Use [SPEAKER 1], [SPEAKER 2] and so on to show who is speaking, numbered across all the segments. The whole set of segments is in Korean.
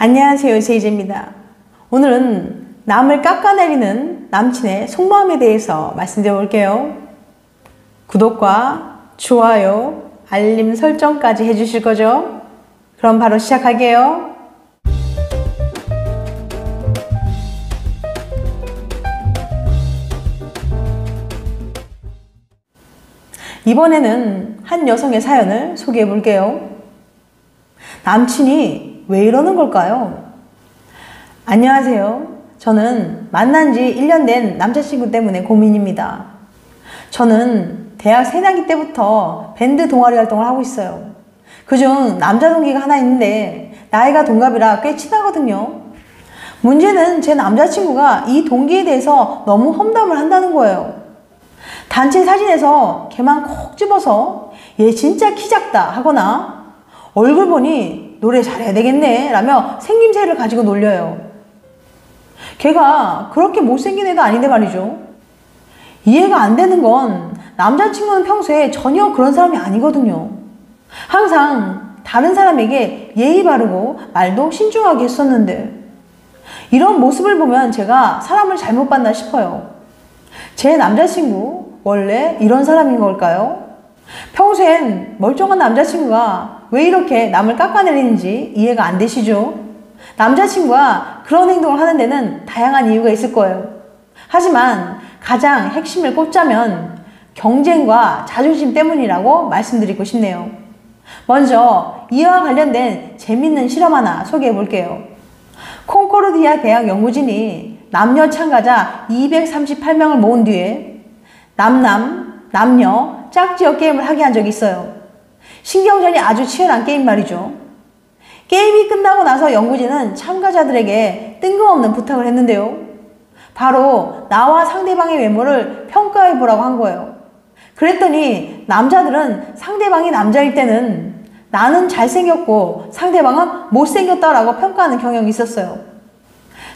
[SPEAKER 1] 안녕하세요, 제이제입니다. 오늘은 남을 깎아내리는 남친의 속마음에 대해서 말씀드려 볼게요. 구독과 좋아요, 알림 설정까지 해주실 거죠? 그럼 바로 시작할게요. 이번에는 한 여성의 사연을 소개해 볼게요. 남친이 왜 이러는 걸까요? 안녕하세요. 저는 만난 지 1년 된 남자친구 때문에 고민입니다. 저는 대학 새내기 때부터 밴드 동아리 활동을 하고 있어요. 그중 남자 동기가 하나 있는데 나이가 동갑이라 꽤 친하거든요. 문제는 제 남자친구가 이 동기에 대해서 너무 험담을 한다는 거예요. 단체 사진에서 걔만 콕 집어서 얘 진짜 키 작다 하거나 얼굴 보니 노래 잘해야 되겠네 라며 생김새를 가지고 놀려요. 걔가 그렇게 못생긴 애도 아닌데 말이죠. 이해가 안 되는 건 남자친구는 평소에 전혀 그런 사람이 아니거든요. 항상 다른 사람에게 예의 바르고 말도 신중하게 했었는데 이런 모습을 보면 제가 사람을 잘못 봤나 싶어요. 제 남자친구 원래 이런 사람인 걸까요? 평소엔 멀쩡한 남자친구가 왜 이렇게 남을 깎아내리는지 이해가 안 되시죠? 남자친구가 그런 행동을 하는 데는 다양한 이유가 있을 거예요. 하지만 가장 핵심을 꼽자면 경쟁과 자존심 때문이라고 말씀드리고 싶네요. 먼저 이와 관련된 재밌는 실험 하나 소개해 볼게요. 콩코르디아 대학 연구진이 남녀 참가자 238명을 모은 뒤에 남녀 짝지어 게임을 하게 한 적이 있어요. 신경전이 아주 치열한 게임 말이죠. 게임이 끝나고 나서 연구진은 참가자들에게 뜬금없는 부탁을 했는데요. 바로 나와 상대방의 외모를 평가해보라고 한 거예요. 그랬더니 남자들은 상대방이 남자일 때는 나는 잘생겼고 상대방은 못생겼다라고 평가하는 경향이 있었어요.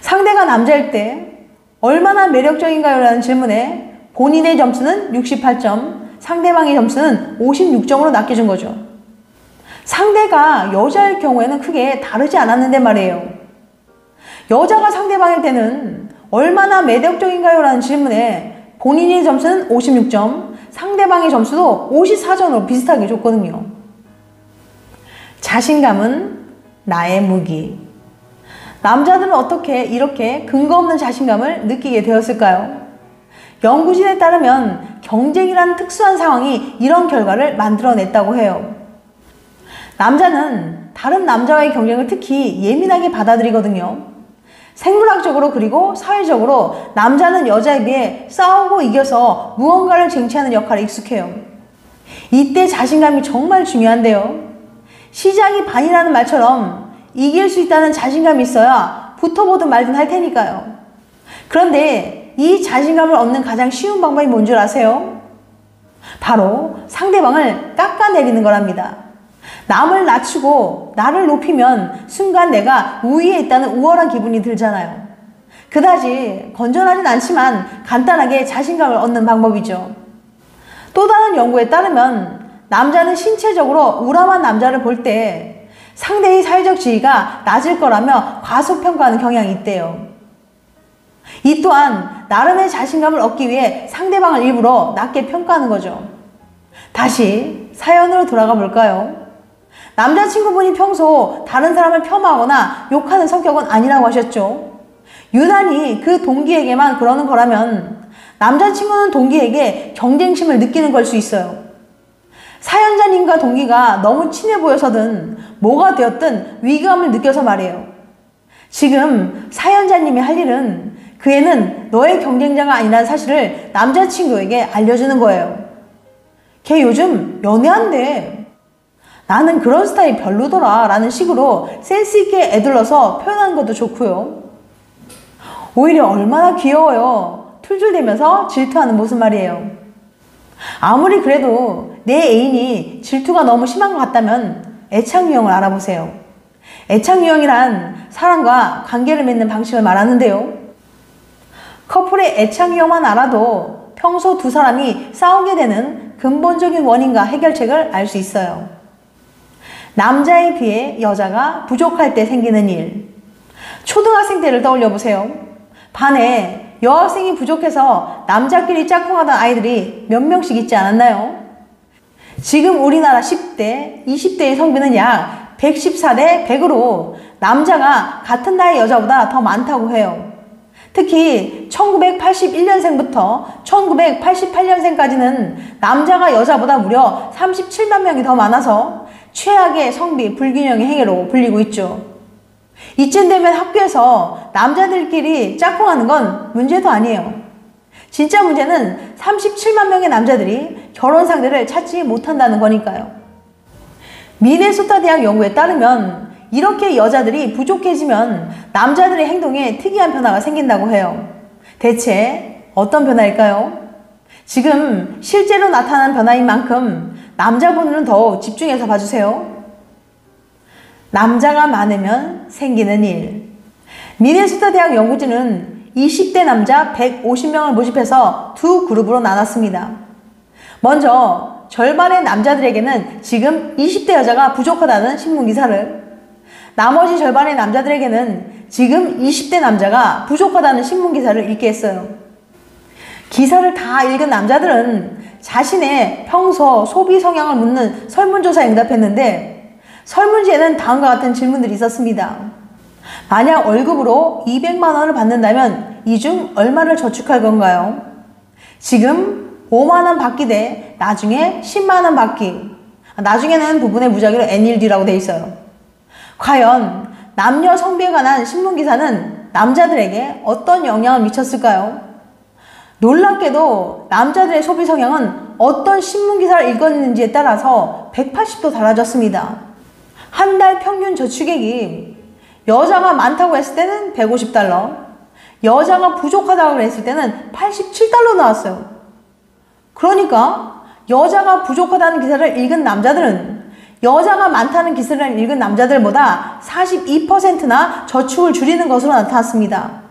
[SPEAKER 1] 상대가 남자일 때 얼마나 매력적인가요? 라는 질문에 본인의 점수는 68점, 상대방의 점수는 56점으로 남겨준 거죠. 상대가 여자일 경우에는 크게 다르지 않았는데 말이에요. 여자가 상대방일 때는 얼마나 매력적인가요? 라는 질문에 본인의 점수는 56점, 상대방의 점수도 54점으로 비슷하게 줬거든요. 자신감은 나의 무기. 남자들은 어떻게 이렇게 근거 없는 자신감을 느끼게 되었을까요? 연구진에 따르면 경쟁이라는 특수한 상황이 이런 결과를 만들어냈다고 해요. 남자는 다른 남자와의 경쟁을 특히 예민하게 받아들이거든요. 생물학적으로 그리고 사회적으로 남자는 여자에 비해 싸우고 이겨서 무언가를 쟁취하는 역할에 익숙해요. 이때 자신감이 정말 중요한데요. 시작이 반이라는 말처럼 이길 수 있다는 자신감이 있어야 붙어보든 말든 할 테니까요. 그런데 이 자신감을 얻는 가장 쉬운 방법이 뭔 줄 아세요? 바로 상대방을 깎아내리는 거랍니다. 남을 낮추고 나를 높이면 순간 내가 우위에 있다는 우월한 기분이 들잖아요. 그다지 건전하진 않지만 간단하게 자신감을 얻는 방법이죠. 또 다른 연구에 따르면 남자는 신체적으로 우람한 남자를 볼 때 상대의 사회적 지위가 낮을 거라며 과소평가하는 경향이 있대요. 이 또한 나름의 자신감을 얻기 위해 상대방을 일부러 낮게 평가하는 거죠. 다시 사연으로 돌아가 볼까요? 남자친구분이 평소 다른 사람을 폄하하거나 욕하는 성격은 아니라고 하셨죠. 유난히 그 동기에게만 그러는 거라면 남자친구는 동기에게 경쟁심을 느끼는 걸 수 있어요. 사연자님과 동기가 너무 친해 보여서든 뭐가 되었든 위기감을 느껴서 말이에요. 지금 사연자님이 할 일은 그 애는 너의 경쟁자가 아니라는 사실을 남자친구에게 알려주는 거예요. 걔 요즘 연애한대. 나는 그런 스타일 별로더라 라는 식으로 센스있게 애들러서 표현하는 것도 좋고요. 오히려 얼마나 귀여워요. 툴툴대면서 질투하는 모습 말이에요. 아무리 그래도 내 애인이 질투가 너무 심한 것 같다면 애착 유형을 알아보세요. 애착 유형이란 사람과 관계를 맺는 방식을 말하는데요. 커플의 애착 유형만 알아도 평소 두 사람이 싸우게 되는 근본적인 원인과 해결책을 알 수 있어요. 남자에 비해 여자가 부족할 때 생기는 일, 초등학생 때를 떠올려 보세요. 반에 여학생이 부족해서 남자끼리 짝꿍하던 아이들이 몇 명씩 있지 않았나요? 지금 우리나라 10대, 20대의 성비는 약 114대 100으로 남자가 같은 나이 여자보다 더 많다고 해요. 특히 1981년생부터 1988년생까지는 남자가 여자보다 무려 37만 명이 더 많아서 최악의 성비 불균형의 행위로 불리고 있죠. 이쯤 되면 학교에서 남자들끼리 짝꿍하는 건 문제도 아니에요. 진짜 문제는 37만 명의 남자들이 결혼 상대를 찾지 못한다는 거니까요. 미네소타 대학 연구에 따르면 이렇게 여자들이 부족해지면 남자들의 행동에 특이한 변화가 생긴다고 해요. 대체 어떤 변화일까요? 지금 실제로 나타난 변화인 만큼 남자분들은 더욱 집중해서 봐주세요. 남자가 많으면 생기는 일. 미네소타 대학 연구진은 20대 남자 150명을 모집해서 두 그룹으로 나눴습니다. 먼저 절반의 남자들에게는 지금 20대 여자가 부족하다는 신문기사를, 나머지 절반의 남자들에게는 지금 20대 남자가 부족하다는 신문기사를 읽게 했어요. 기사를 다 읽은 남자들은 자신의 평소 소비 성향을 묻는 설문조사에 응답했는데 설문지에는 다음과 같은 질문들이 있었습니다. 만약 월급으로 200만 원을 받는다면 이 중 얼마를 저축할 건가요? 지금 5만 원 받기 대 나중에 10만 원 받기. 나중에는 부분의 무작위로 NLD라고 되어 있어요. 과연 남녀 성비에 관한 신문기사는 남자들에게 어떤 영향을 미쳤을까요? 놀랍게도 남자들의 소비 성향은 어떤 신문기사를 읽었는지에 따라서 180도 달라졌습니다. 한 달 평균 저축액이 여자가 많다고 했을 때는 150달러, 여자가 부족하다고 했을 때는 87달러 나왔어요. 그러니까 여자가 부족하다는 기사를 읽은 남자들은 여자가 많다는 기사를 읽은 남자들보다 42%나 저축을 줄이는 것으로 나타났습니다.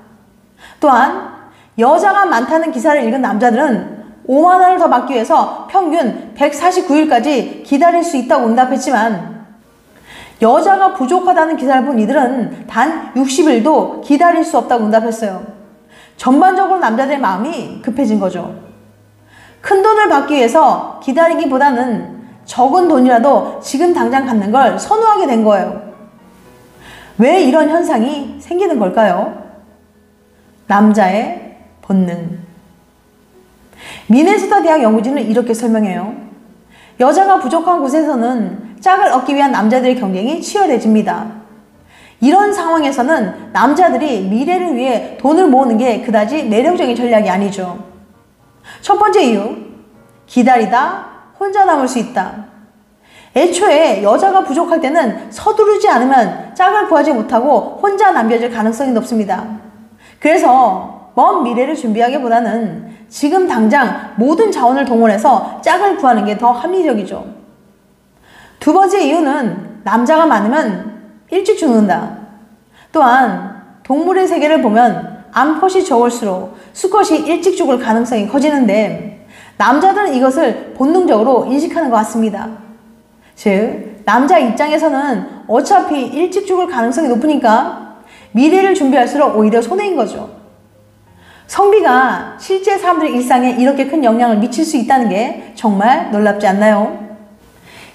[SPEAKER 1] 또한 여자가 많다는 기사를 읽은 남자들은 5만 원을 더 받기 위해서 평균 149일까지 기다릴 수 있다고 응답했지만 여자가 부족하다는 기사를 본 이들은 단 60일도 기다릴 수 없다고 응답했어요. 전반적으로 남자들의 마음이 급해진 거죠. 큰 돈을 받기 위해서 기다리기보다는 적은 돈이라도 지금 당장 갖는 걸 선호하게 된 거예요. 왜 이런 현상이 생기는 걸까요? 남자의 본능. 미네소타 대학 연구진은 이렇게 설명해요. 여자가 부족한 곳에서는 짝을 얻기 위한 남자들의 경쟁이 치열해집니다. 이런 상황에서는 남자들이 미래를 위해 돈을 모으는 게 그다지 매력적인 전략이 아니죠. 첫 번째 이유, 기다리다 혼자 남을 수 있다. 애초에 여자가 부족할 때는 서두르지 않으면 짝을 구하지 못하고 혼자 남겨질 가능성이 높습니다. 그래서 먼 미래를 준비하기보다는 지금 당장 모든 자원을 동원해서 짝을 구하는 게 더 합리적이죠. 두 번째 이유는 남자가 많으면 일찍 죽는다. 또한 동물의 세계를 보면 암컷이 적을수록 수컷이 일찍 죽을 가능성이 커지는데 남자들은 이것을 본능적으로 인식하는 것 같습니다. 즉, 남자 입장에서는 어차피 일찍 죽을 가능성이 높으니까 미래를 준비할수록 오히려 손해인 거죠. 성비가 실제 사람들의 일상에 이렇게 큰 영향을 미칠 수 있다는 게 정말 놀랍지 않나요?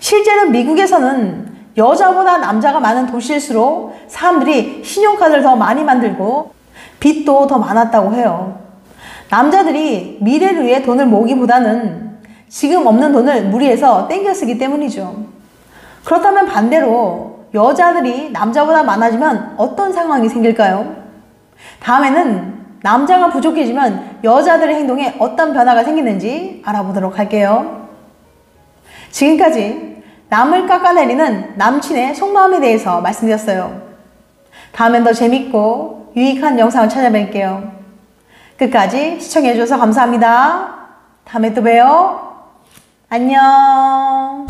[SPEAKER 1] 실제로 미국에서는 여자보다 남자가 많은 도시일수록 사람들이 신용카드를 더 많이 만들고 빚도 더 많았다고 해요. 남자들이 미래를 위해 돈을 모으기보다는 지금 없는 돈을 무리해서 땡겨 쓰기 때문이죠. 그렇다면 반대로 여자들이 남자보다 많아지면 어떤 상황이 생길까요? 다음에는 남자가 부족해지면 여자들의 행동에 어떤 변화가 생기는지 알아보도록 할게요. 지금까지 남을 깎아내리는 남친의 속마음에 대해서 말씀드렸어요. 다음엔 더 재밌고 유익한 영상을 찾아뵐게요. 끝까지 시청해주셔서 감사합니다. 다음에 또 봬요. 안녕.